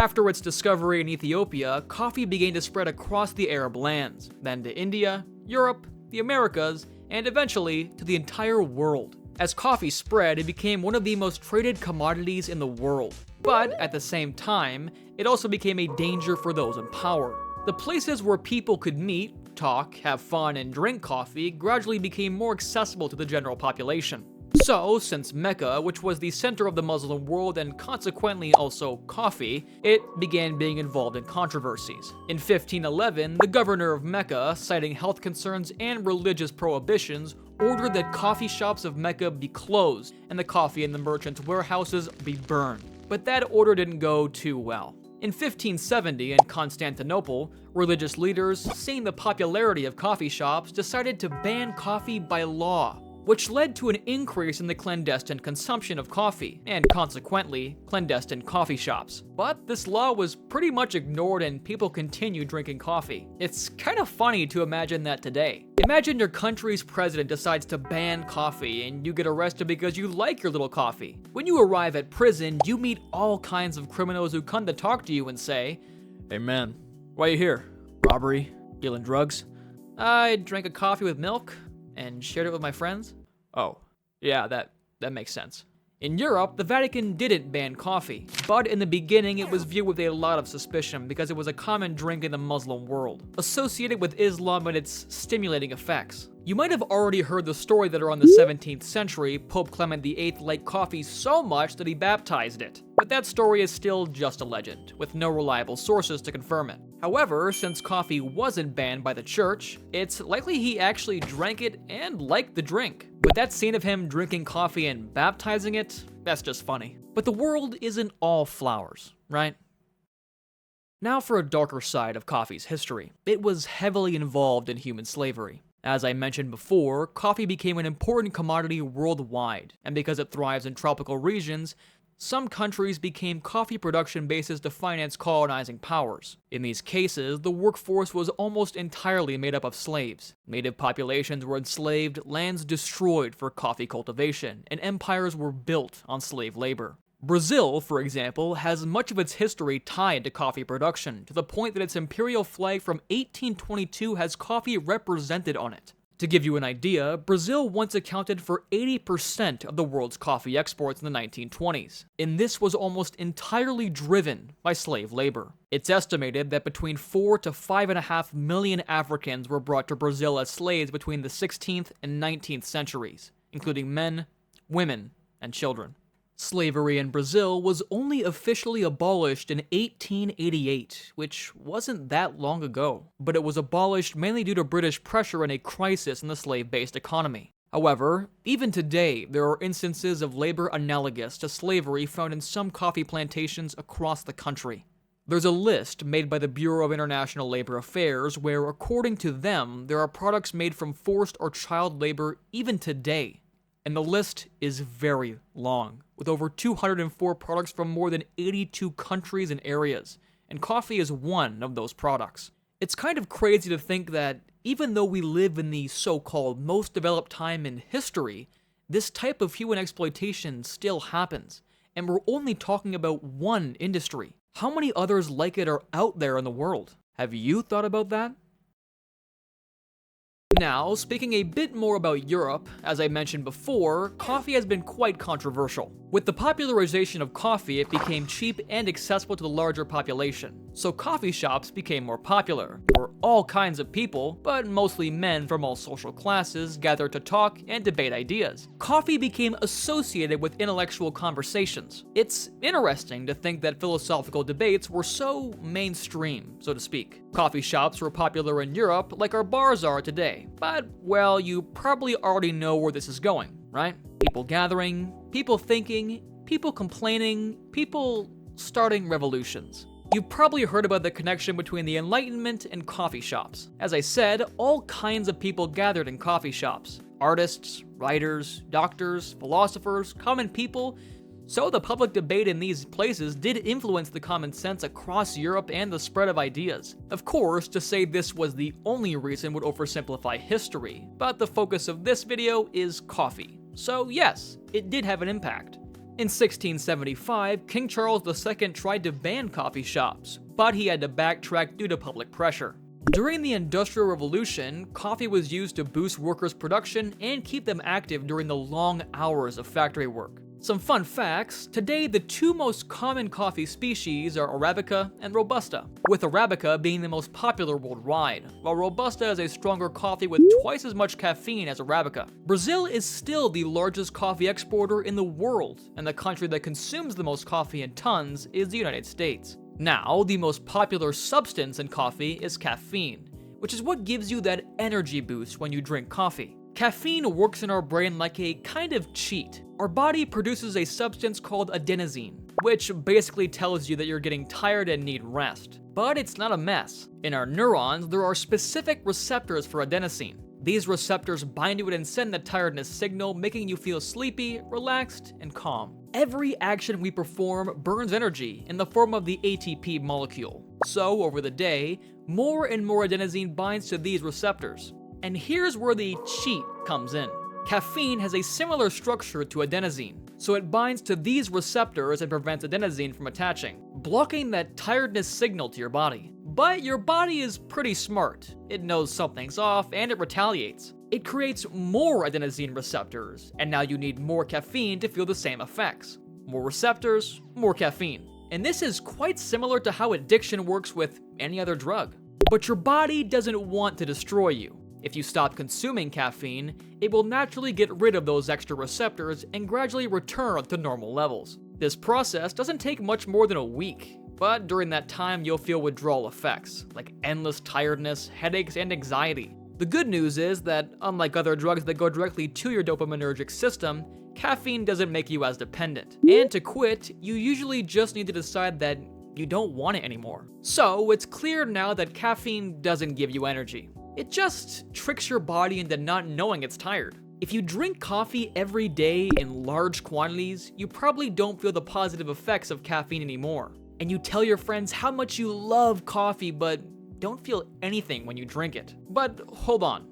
After its discovery in Ethiopia, coffee began to spread across the Arab lands, then to India, Europe, the Americas, and eventually to the entire world. As coffee spread, it became one of the most traded commodities in the world. But at the same time, it also became a danger for those in power. The places where people could meet, talk, have fun, and drink coffee gradually became more accessible to the general population. So, since Mecca, which was the center of the Muslim world and consequently also coffee, it began being involved in controversies. In 1511, the governor of Mecca, citing health concerns and religious prohibitions, ordered that coffee shops of Mecca be closed and the coffee in the merchants' warehouses be burned. But that order didn't go too well. In 1570, in Constantinople, religious leaders, seeing the popularity of coffee shops, decided to ban coffee by law, which led to an increase in the clandestine consumption of coffee, and consequently, clandestine coffee shops. But this law was pretty much ignored and people continued drinking coffee. It's kind of funny to imagine that today. Imagine your country's president decides to ban coffee and you get arrested because you like your little coffee. When you arrive at prison, you meet all kinds of criminals who come to talk to you and say, "Hey man, why are you here? Robbery? Dealing drugs?" "I drank a coffee with milk and shared it with my friends." "Oh, yeah, that makes sense." In Europe, the Vatican didn't ban coffee, but in the beginning it was viewed with a lot of suspicion because it was a common drink in the Muslim world, associated with Islam and its stimulating effects. You might have already heard the story that around the 17th century, Pope Clement VIII liked coffee so much that he baptized it. But that story is still just a legend, with no reliable sources to confirm it. However, since coffee wasn't banned by the church, it's likely he actually drank it and liked the drink. But that scene of him drinking coffee and baptizing it, that's just funny. But the world isn't all flowers, right? Now for a darker side of coffee's history. It was heavily involved in human slavery. As I mentioned before, coffee became an important commodity worldwide, and because it thrives in tropical regions, some countries became coffee production bases to finance colonizing powers. In these cases, the workforce was almost entirely made up of slaves. Native populations were enslaved, lands destroyed for coffee cultivation, and empires were built on slave labor. Brazil, for example, has much of its history tied to coffee production, to the point that its imperial flag from 1822 has coffee represented on it. To give you an idea, Brazil once accounted for 80% of the world's coffee exports in the 1920s, and this was almost entirely driven by slave labor. It's estimated that between 4 to 5.5 million Africans were brought to Brazil as slaves between the 16th and 19th centuries, including men, women, and children. Slavery in Brazil was only officially abolished in 1888, which wasn't that long ago, but it was abolished mainly due to British pressure and a crisis in the slave-based economy. However, even today, there are instances of labor analogous to slavery found in some coffee plantations across the country. There's a list made by the Bureau of International Labor Affairs where, according to them, there are products made from forced or child labor even today. And the list is very long, with over 204 products from more than 82 countries and areas, and coffee is one of those products. It's kind of crazy to think that even though we live in the so-called most developed time in history, this type of human exploitation still happens, and we're only talking about one industry. How many others like it are out there in the world? Have you thought about that? Now, speaking a bit more about Europe, as I mentioned before, coffee has been quite controversial. With the popularization of coffee, it became cheap and accessible to the larger population, so coffee shops became more popular, where all kinds of people, but mostly men from all social classes, gathered to talk and debate ideas. Coffee became associated with intellectual conversations. It's interesting to think that philosophical debates were so mainstream, so to speak. Coffee shops were popular in Europe like our bars are today, but, well, you probably already know where this is going, right? People gathering, people thinking, people complaining, people starting revolutions. You've probably heard about the connection between the Enlightenment and coffee shops. As I said, all kinds of people gathered in coffee shops. Artists, writers, doctors, philosophers, common people. So the public debate in these places did influence the common sense across Europe and the spread of ideas. Of course, to say this was the only reason would oversimplify history, but the focus of this video is coffee. So yes, it did have an impact. In 1675, King Charles II tried to ban coffee shops, but he had to backtrack due to public pressure. During the Industrial Revolution, coffee was used to boost workers' production and keep them active during the long hours of factory work. Some fun facts: today the two most common coffee species are Arabica and Robusta, with Arabica being the most popular worldwide, while Robusta is a stronger coffee with twice as much caffeine as Arabica. Brazil is still the largest coffee exporter in the world, and the country that consumes the most coffee in tons is the United States. Now, the most popular substance in coffee is caffeine, which is what gives you that energy boost when you drink coffee. Caffeine works in our brain like a kind of cheat. Our body produces a substance called adenosine, which basically tells you that you're getting tired and need rest. But it's not a mess. In our neurons, there are specific receptors for adenosine. These receptors bind to it and send the tiredness signal, making you feel sleepy, relaxed, and calm. Every action we perform burns energy in the form of the ATP molecule. So, over the day, more and more adenosine binds to these receptors. And here's where the cheat comes in. Caffeine has a similar structure to adenosine, so it binds to these receptors and prevents adenosine from attaching, blocking that tiredness signal to your body. But your body is pretty smart. It knows something's off and it retaliates. It creates more adenosine receptors, and now you need more caffeine to feel the same effects. More receptors, more caffeine. And this is quite similar to how addiction works with any other drug. But your body doesn't want to destroy you. If you stop consuming caffeine, it will naturally get rid of those extra receptors and gradually return to normal levels. This process doesn't take much more than a week, but during that time you'll feel withdrawal effects, like endless tiredness, headaches, and anxiety. The good news is that, unlike other drugs that go directly to your dopaminergic system, caffeine doesn't make you as dependent. And to quit, you usually just need to decide that you don't want it anymore. So it's clear now that caffeine doesn't give you energy. It just tricks your body into not knowing it's tired. If you drink coffee every day in large quantities, you probably don't feel the positive effects of caffeine anymore. And you tell your friends how much you love coffee, but don't feel anything when you drink it. But hold on.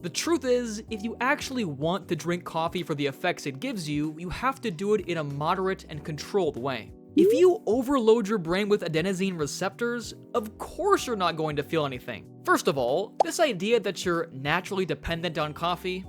The truth is, if you actually want to drink coffee for the effects it gives you, you have to do it in a moderate and controlled way. If you overload your brain with adenosine receptors, of course you're not going to feel anything. First of all, this idea that you're naturally dependent on coffee,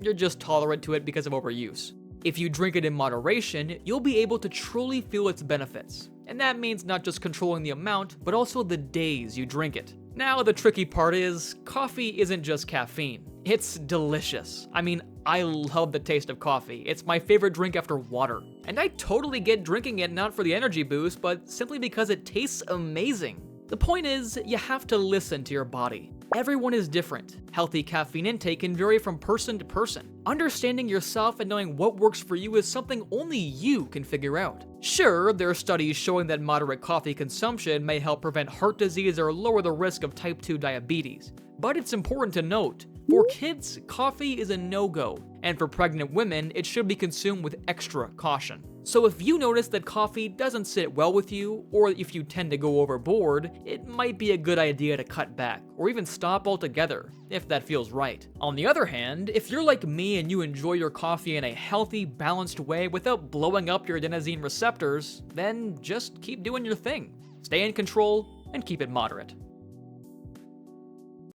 you're just tolerant to it because of overuse. If you drink it in moderation, you'll be able to truly feel its benefits. And that means not just controlling the amount, but also the days you drink it. Now, the tricky part is, coffee isn't just caffeine. It's delicious. I mean, I love the taste of coffee. It's my favorite drink after water. And I totally get drinking it not for the energy boost, but simply because it tastes amazing. The point is, you have to listen to your body. Everyone is different. Healthy caffeine intake can vary from person to person. Understanding yourself and knowing what works for you is something only you can figure out. Sure, there are studies showing that moderate coffee consumption may help prevent heart disease or lower the risk of type 2 diabetes. But it's important to note, for kids, coffee is a no-go, and for pregnant women, it should be consumed with extra caution. So if you notice that coffee doesn't sit well with you, or if you tend to go overboard, it might be a good idea to cut back, or even stop altogether, if that feels right. On the other hand, if you're like me and you enjoy your coffee in a healthy, balanced way without blowing up your adenosine receptors, then just keep doing your thing. Stay in control and keep it moderate.